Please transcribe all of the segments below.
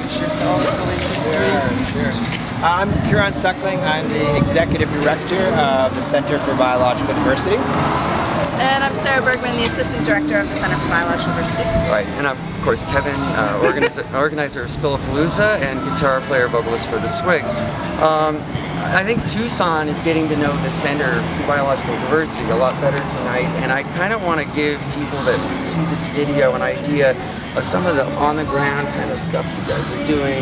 introduce yourself really quickly? Sure. I'm Kieran Suckling. I'm the Executive Director of the Center for Biological Diversity. And I'm Sarah Bergman, the Assistant Director of the Center for Biological Diversity. Right, and I'm, of course, Kevin, organizer of Spillapalooza and guitar player vocalist for the Swigs. I think Tucson is getting to know the Center for Biological Diversity a lot better tonight, and I kind of want to give people that see this video an idea of some of the on-the-ground kind of stuff you guys are doing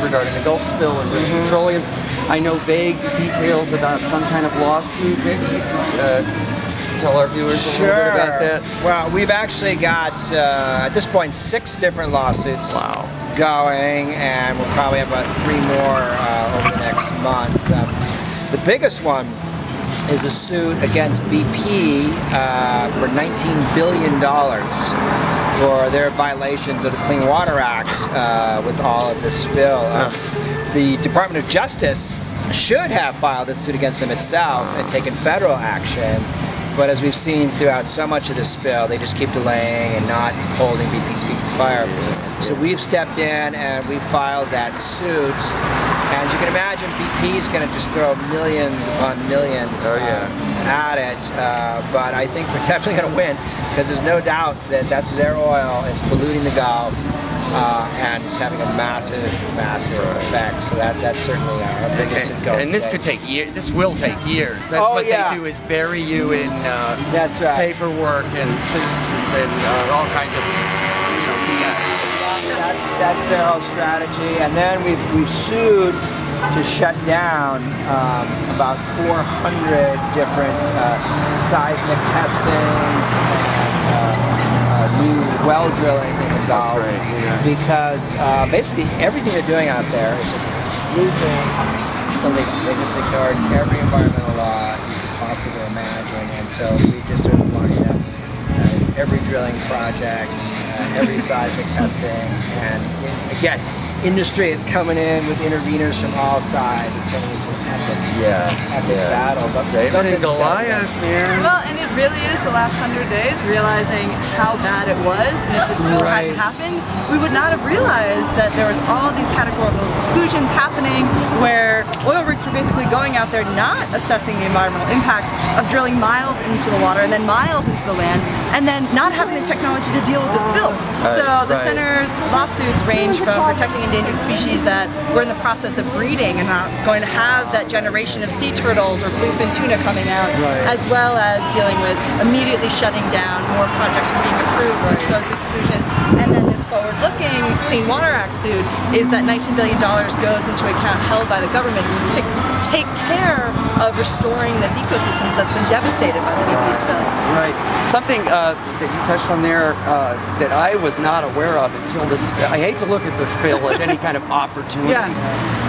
regarding the Gulf spill and British Petroleum. I know vague details about some kind of lawsuit. Maybe you could tell our viewers a little bit about that. Well, we've actually got, at this point, 6 different lawsuits going, and we'll probably have about 3 more over the next month. The biggest one is a suit against BP for $19 billion for their violations of the Clean Water Act with all of this spill. The Department of Justice should have filed this suit against them itself and taken federal action. But as we've seen throughout so much of this spill, they just keep delaying and not holding BP's feet to the fire. So we've stepped in and we filed that suit. And as you can imagine, BP is going to just throw millions upon millions at it. But I think we're definitely going to win, because there's no doubt that that's their oil. It's polluting the Gulf. And it's having a massive effect. So that's certainly our biggest goal. And this could take years. This will take years. That's what they do, is bury you in paperwork and suits and all kinds of BS. That's their whole strategy. And then we've sued to shut down about 400 different seismic testings and new well drilling in the Gulf, because basically everything they're doing out there is just completely illegal. They just ignored every environmental law you could possibly imagine, and so we just sort of lined up every drilling project, every seismic testing, and again, industry is coming in with interveners from all sides. It's turning into an epic battle. But David and Goliath, man. Well, and it really is the last 100 days realizing how bad it was, and if the spill hadn't happened, we would not have realized that there was all these categorical conclusions happening where oil rigs were basically going out there not assessing the environmental impacts of drilling miles into the water and then miles into the land, and then not having the technology to deal with the spill. So the center's lawsuits range from protecting endangered species that we're in the process of breeding and not going to have that generation of sea turtles or bluefin tuna coming out, as well as dealing with immediately shutting down more projects from being approved with those exclusions. And then this forward-looking Clean Water Act suit is that $19 billion goes into account held by the government to take care of restoring this ecosystem that's been devastated by the BP spill. Right. Something that you touched on there that I was not aware of until this. I hate to look at the spill as any kind of opportunity,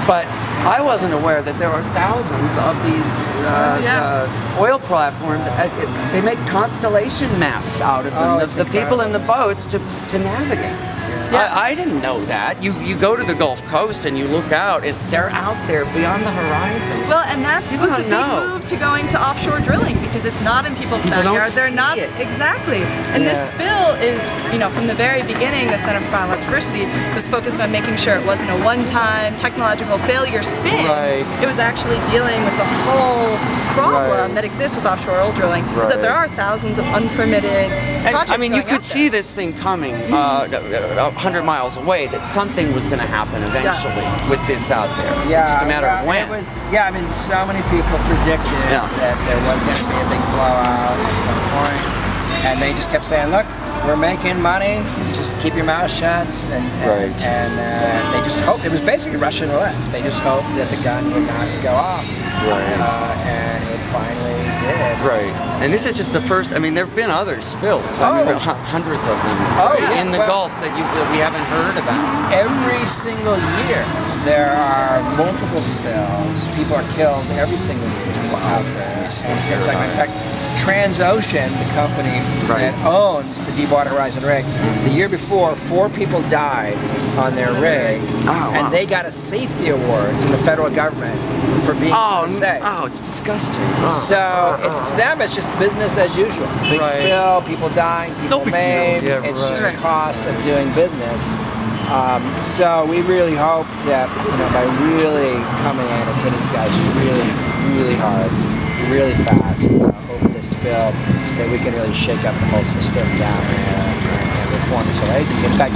but I wasn't aware that there are thousands of these oil platforms. They make constellation maps out of them. The people in the boats to navigate. I didn't know that. You go to the Gulf Coast and you look out, and they're out there beyond the horizon. Well, and that's the big move to going to offshore drilling, because it's not in people's backyard. They're not exactly. And this spill is, from the very beginning, the Center for Biological Diversity was focused on making sure it wasn't a one-time technological failure spin. It was actually dealing with the whole problem that exists with offshore oil drilling, is that there are thousands of unpermitted projects. I mean, you could see this thing coming 100 miles away, that something was going to happen eventually with this out there. It's just a matter of when. I mean, so many people predicted that there was going to be a big blowout at some point, and they just kept saying, look, we're making money, just keep your mouth shut, and they just hoped. It was basically Russian roulette. They just hoped that the gun would not go off, and it finally did. And this is just the first. I mean, there have been other spills. I mean, hundreds of them in the Gulf that we haven't heard about. Every single year, there are multiple spills. People are killed every single year out there. In fact, Transocean, the company that owns the Deepwater Horizon rig, the year before, 4 people died on their rig, and they got a safety award from the federal government for being so safe. It's disgusting. So to them, it's just business as usual. Big spill, people dying, people maimed. It's just the cost of doing business. So we really hope that, you know, by really coming in and hitting these guys really hard, really fast over this spill, that we can really shake up the whole system down there and reform this whole agency. In fact,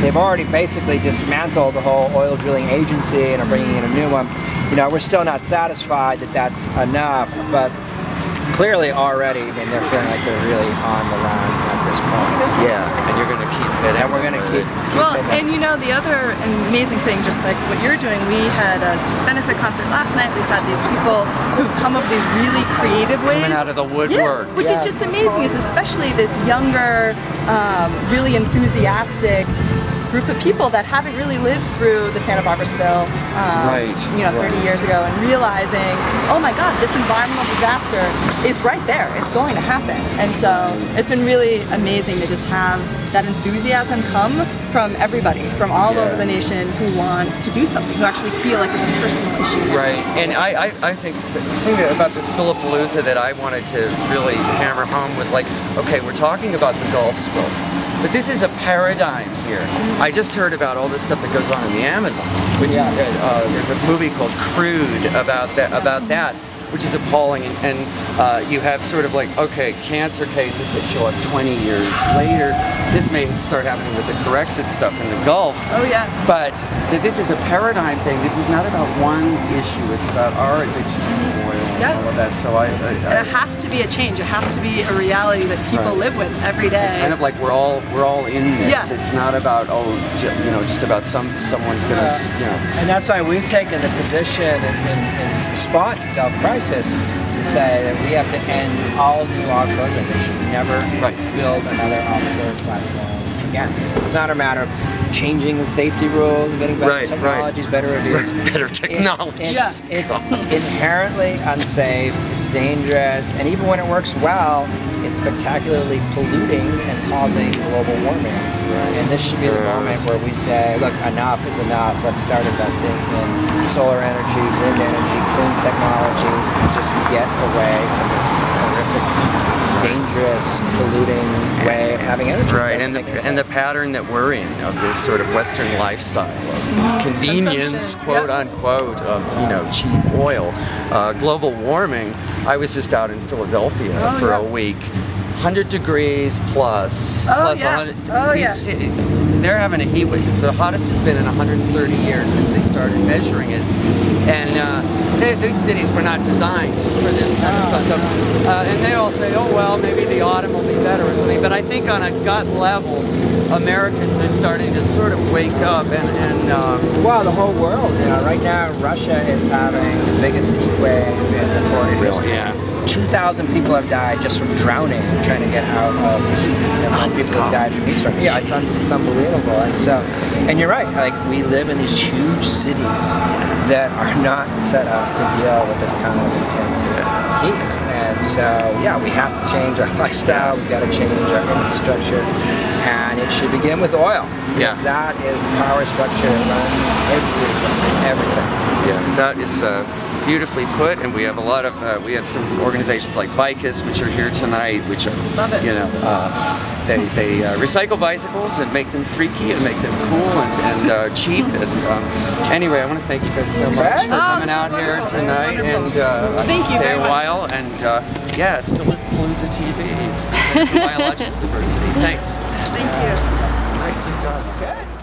they've already basically dismantled the whole oil drilling agency and are bringing in a new one. You know, we're still not satisfied that that's enough, but clearly already, I mean, they're feeling like they're really on the run at this point. Yeah, and you're going to keep hitting. And we're going to keep well, hitting. and you know, the other amazing thing, just like what you're doing, we had a benefit concert last night. We've had these people who come up with these really creative ways. Coming out of the woodwork. Yeah, which is just amazing, is especially this younger, really enthusiastic group of people that haven't really lived through the Santa Barbara spill, you know, 30 years ago, and realizing, oh my God, this environmental disaster is right there. It's going to happen. And so it's been really amazing to just have that enthusiasm come from everybody, from all over the nation, who want to do something, who actually feel like it's a personal issue. Right, and I think the thing about the Spillapalooza that I wanted to really hammer home was like, okay, we're talking about the Gulf spill, but this is a paradigm here. I just heard about all this stuff that goes on in the Amazon, which is there's a movie called Crude about that, which is appalling, and you have sort of like, okay, cancer cases that show up 20 years later. This may start happening with the Corexit stuff in the Gulf. Oh yeah. But this is a paradigm thing. This is not about one issue. It's about our addiction to oil and all of that. So and it has to be a change. It has to be a reality that people live with every day. Kind of like we're all in this. Yeah. It's not about you know, just about someone's gonna you know. And that's why we've taken the position in response to the Gulf crisis to say that we have to end all new offshore drilling. They should never build another offshore platform again. It's not a matter of changing the safety rules and getting better technologies, better reviews. Better technologies. It's inherently unsafe, it's dangerous, and even when it works well, it's spectacularly polluting and causing global warming. And this should be the moment where we say, look, enough is enough. Let's start investing in solar energy, wind energy, clean technologies, and just get away from this horrific, dangerous, polluting way of having energy. Right, and the pattern that we're in of this sort of Western lifestyle, of this convenience, quote unquote, of, you know, cheap oil, global warming. I was just out in Philadelphia for a week. 100 degrees plus. 100. They're having a heat wave. It's the hottest it's been in 130 years since they started measuring it. And these cities were not designed for this kind of stuff. So, and they all say, oh well, maybe the autumn will be better or something. But I think on a gut level, Americans are starting to sort of wake up well, the whole world. You know, right now Russia is having the biggest heat wave in recorded history. 2,000 people have died just from drowning, trying to get out of the heat. And people have died from heat stroke. Yeah, it's unbelievable. And so, and you're right. Like, we live in these huge cities that are not set up to deal with this kind of intense heat. And so, yeah, we have to change our lifestyle. We've got to change our infrastructure, and it should begin with oil. Because that is the power structure that runs everything. Yeah, that is beautifully put, and we have a lot of we have some organizations like Bicus, which are here tonight, which are you know they recycle bicycles and make them freaky and make them cool and cheap. And anyway, I want to thank you guys so much for coming out here tonight, and stay a while. And yeah, Spillapalooza TV, Biological Diversity. Thanks. Thank you. Nicely done. Okay.